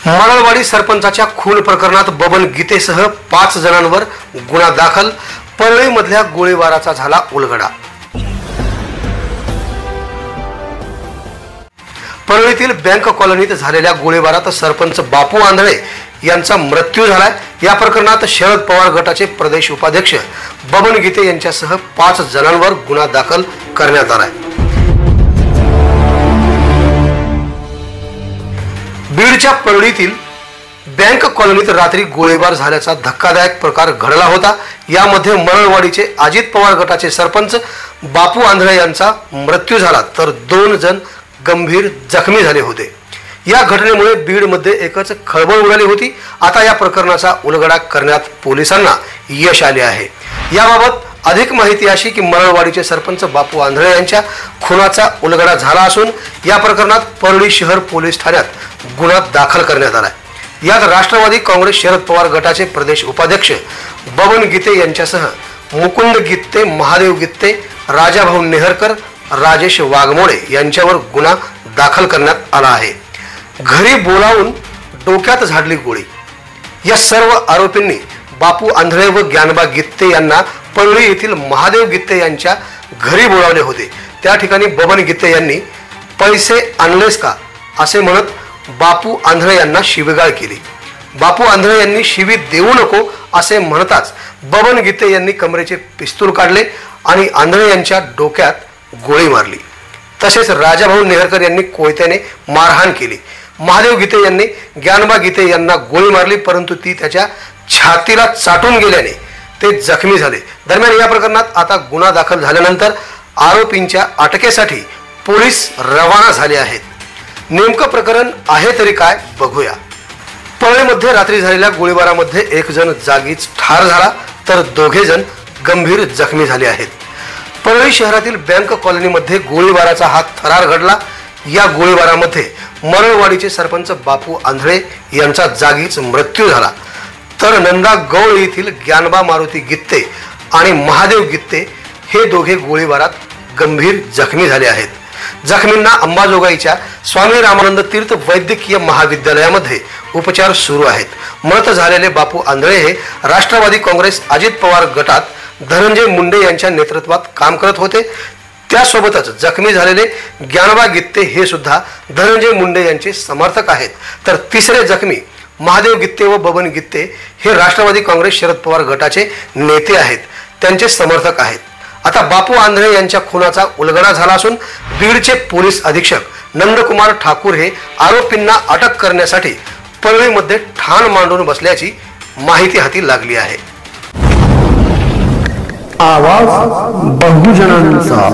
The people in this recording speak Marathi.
मरळवाडी सरपंचाच्या खून प्रकरणात बबन गीतेसह 5 जणांवर गुन्हा दाखल। परळीमधल्या गोळीबाराचा झाला उलगडा। परळीतील बँक कॉलनीत झालेल्या गोळीबारात सरपंच बापू आंधळे यांचा मृत्यू झालाय। या प्रकरणात शरद पवार गटाचे प्रदेश उपाध्यक्ष बबन गीते यांच्यासह 5 जणांवर गुन्हा दाखल करण्यात आलाय। बीडच्या परळीतील बँक कॉलनीत रात्री गोळीबार झाल्याचा धक्कादायक प्रकार घडला होता। यामध्ये मरळवाडीचे अजित पवार गटाचे सरपंच बापू आंधळे यांचा मृत्यू झाला तर 2 जण गंभीर जखमी झाले होते। या घटनेमुळे बीडमध्ये एकच खळबळ उडाली होती। आता या प्रकरणाचा उलगडा करण्यात पोलिसांना यश आले आहे। याबाबत अधिक माहिती अशी की मरळवाडीचे सरपंच बापू आंधळे यांच्या खुनाचा उलगडा झाला असून या प्रकरणात परळी शहर पोलीस ठाण्यात गुन्हा दाखल करण्यात आला। यात राष्ट्रवादी काँग्रेस शरद पवार गटाचे प्रदेश उपाध्यक्ष बबन गीते यांच्यासह मुकुंद गीते, महादेव गीते, राजाभाऊ नेहरकर, राजेश वाघमोडे यांच्यावर गुन्हा दाखल करण्यात आला आहे। घरी बोलावून डोक्यात झाडली गोळी। या सर्व आरोपींनी बापू आंधळे व ज्ञानबा गीते यांना परळी येथील महादेव गीते यांच्या घरी बोलावले होते। त्या ठिकाणी बबन गीते यांनी पैसे आणलेस का असे म्हणत बापू आंधळे यांना शिवीगाळ केली। बापू आंधळे यांनी शिवी देऊ नको असे म्हणताच बबन गीते यांनी कमरेचे पिस्तूल काढले आणि आंधळे यांच्या डोक्यात गोळी मारली। तसेच राजाभाऊ नेहरकर यांनी कोयत्याने मारहाण केली। महादेव गीते यांनी ज्ञानबा गीते यांना गोळी मारली, परंतु ती त्याच्या छातीला चाटून गेल्याने ते जखमी झाले। दरम्यान या प्रकरणात आता गुन्हा दाखल झाल्यानंतर आरोपींच्या अटकेसाठी पोलीस रवाना झाले आहेत। नेमकं प्रकरण आहे तरी काय बघूया। परळीमध्ये रात्री झालेल्या गोळीबारामध्ये 1 जण जागीच ठार झाला तर 2 जण गंभीर जखमी झाले आहेत। परळी शहरातील बँक कॉलनीमध्ये गोळीबाराचा हा थरार घडला। या गोळीबारामध्ये मरळवाडीचे सरपंच बापू आंधळे यांचा जागीच मृत्यू झाला तर नंदा गौळ येथील ज्ञानबा मारुती गीते आणि महादेव गीते हे दोघे गोळीबारात गंभीर जखमी झाले आहेत। जखमींना अंबाजोगाईच्या स्वामी रामानंद तीर्थ वैद्यकीय महाविद्यालयामध्ये उपचार सुरू आहेत। मृत झालेले बापू आंधळे हे राष्ट्रवादी काँग्रेस अजित पवार गटात धनंजय मुंडे यांच्या नेतृत्वात काम करत होते। त्यासोबतच जखमी झालेले ज्ञानबा गीते हे सुद्धा धनंजय मुंडे यांचे समर्थक आहेत तर तिसरे जखमी महादेव गीते व बबन गीते हे राष्ट्रवादी काँग्रेस शरद पवार गटाचे नेते आहेत, त्यांचे समर्थक आहेत। आता बापू आंधळे यांच्या खुनाचा उलगडा झाला असून बीडचे पोलीस अधीक्षक नंदकुमार ठाकूर हे आरोपींना अटक करण्यासाठी परळीमध्ये ठाण मांडून बसल्याची माहिती हाती लागली आहे। आवाज बहुजनांचा।